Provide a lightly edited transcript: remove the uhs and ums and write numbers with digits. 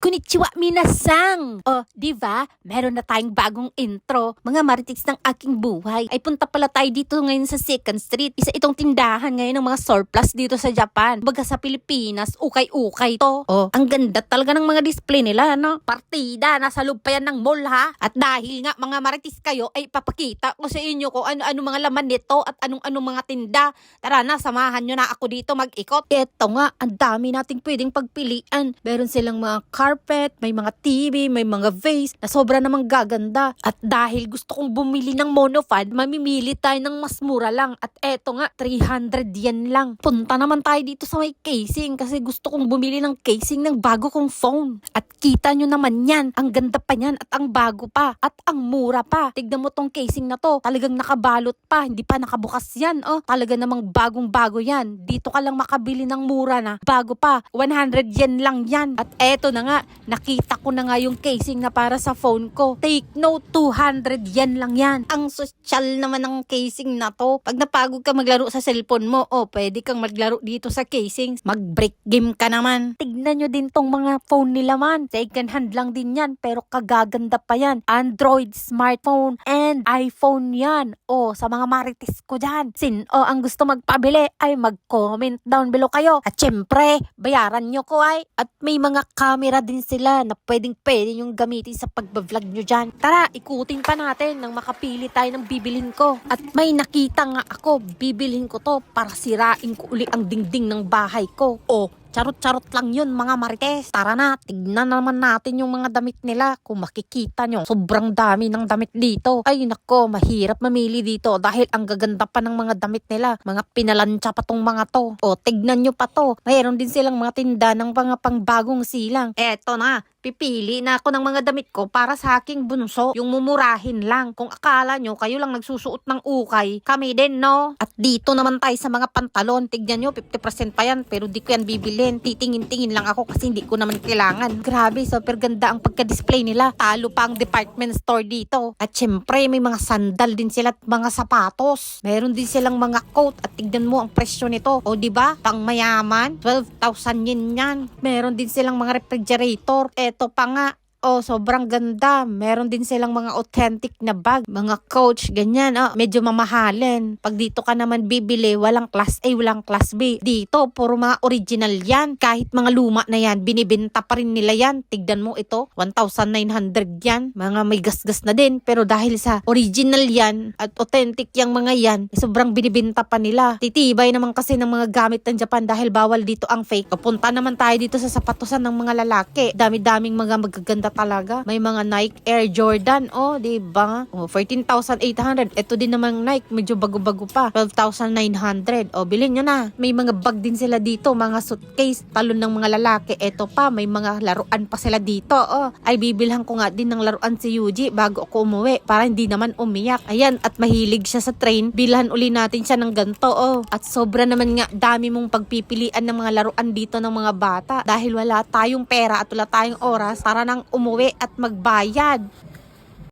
Konnichiwa minasang! O, di ba? Meron na tayong bagong intro. Mga marites ng aking buhay. Ay punta pala tayo dito ngayon sa 2nd Street. Isa itong tindahan ngayon ng mga surplus dito sa Japan. Baga sa Pilipinas, ukay-ukay to. O, ang ganda talaga ng mga display nila, no? Partida, nasa loob pa yan ng mall, ha? At dahil nga mga marites kayo, ay papakita ko sa inyo kung ano-ano mga laman nito at anong-anong mga tinda. Tara na, samahan nyo na ako dito mag-ikot. Eto nga, ang dami nating pwedeng pagpilian. Meron silang mga carpet, may mga TV, may mga vase na sobra namang gaganda. At dahil gusto kong bumili ng monofad, mamimili tayo ng mas mura lang. At eto nga, 300 yen lang. Punta naman tayo dito sa may casing kasi gusto kong bumili ng casing ng bago kong phone. At kita nyo naman yan, ang ganda pa yan at ang bago pa at ang mura pa. Tignan mo tong casing na to, talagang nakabalot pa, hindi pa nakabukas yan. Oh, talaga namang bagong bago yan. Dito ka lang makabili ng mura na, bago pa, 100 yen lang yan. At eto na nga, nakita ko na nga yung casing na para sa phone ko. Take note, 200 yen lang yan. Ang social naman ng casing na to. Pag napagod ka maglaro sa cellphone mo, pwede kang maglaro dito sa casing. Mag-break game ka naman. Tignan nyo din tong mga phone nila man. Second hand lang din yan, pero kagaganda pa yan. Android, smartphone, and iPhone yan. Sa mga marites ko dyan. Ang gusto magpabili ay mag-comment down below kayo. At syempre, bayaran nyo ko ay. At may mga camera din sila na pwede yung gamitin sa pagbablog nyo dyan. Tara, ikutin pa natin nang makapili tayo ng bibilhin ko. At may nakita nga ako, bibilhin ko to para sirain ko uli ang dingding ng bahay ko. Charot-charot lang yun mga marites. Tara na, tignan naman natin yung mga damit nila. Kung makikita nyo, sobrang dami ng damit dito. Ay nako, mahirap mamili dito dahil ang gaganda pa ng mga damit nila. Mga pinalansya pa tong mga to. Tignan nyo pa to. Mayroon din silang mga tinda ng mga pangbagong silang. Eto na, pipili na ako ng mga damit ko para sa aking bunso. Yung mumurahin lang. Kung akala nyo, kayo lang nagsusuot ng ukay, kami din, no? At dito naman tayo sa mga pantalon. Tignan nyo, 50% pa yan, pero di ko yan bibilin. Titingin-tingin lang ako kasi hindi ko naman kailangan. Grabe, super ganda ang pagka-display nila. Talo pa ang department store dito. At syempre, may mga sandal din sila at mga sapatos. Meron din silang mga coat. At tignan mo ang presyo nito. Diba? Pang mayaman, 12,000 yen yan. Meron din silang mga refrigerator. Eto pa nga, sobrang ganda. Meron din silang mga authentic na bag, mga coach, ganyan. Medyo mamahalin. Pag dito ka naman bibili, walang class A, walang class B. Dito, puro mga original yan. Kahit mga luma na yan, binibenta pa rin nila yan. Tignan mo ito, 1,900 yan. Mga may gasgas na din. Pero dahil sa original yan at authentic yung mga yan, sobrang binibenta pa nila. Titibay naman kasi ng mga gamit ng Japan dahil bawal dito ang fake. Punta naman tayo dito sa sapatusan ng mga lalaki. Dami-daming mga magaganda talaga. May mga Nike Air Jordan, diba? 14,800. Ito din namang Nike, medyo bago-bago pa. 12,900. Bilhin nyo na. May mga bag din sila dito, mga suitcase, talon ng mga lalaki. Ito pa, may mga laruan pa sila dito. Ay bibilhan ko nga din ng laruan si Yuji bago ako umuwi para hindi naman umiyak. Ayan, at mahilig siya sa train. Bilhan uli natin siya ng ganto. At sobra naman nga dami mong pagpipilian ng mga laruan dito ng mga bata dahil wala tayong pera at wala tayong oras para nang umuwi at magbayad.